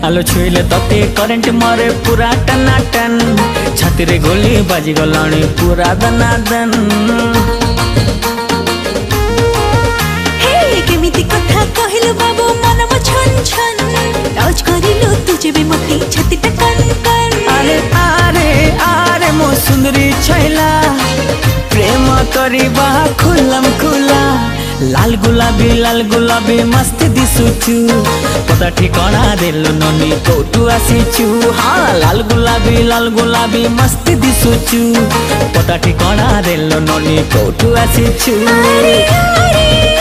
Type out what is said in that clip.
आलो छुईले तते करेंट मारे पूरा टनाटन छाती रे गोली बाजी गलाणी पूरा दनादन। हे केमिति कथा कहिलु बाबू मन म छन छन टच करिलु तुझे भी मती छाती टा कन कन। अरे आरे आरे मो सुंदरी छैला प्रेम करिबा खुलम खुला लाल गुलाबी मस्त दिसुचु पता ठिकाना देलु ननी कोटु आसीचु। हाँ लाल गुलाबी मस्त दिसुचु पता ठिकाना देलु ननी कोटु आसीचु। अरे अरे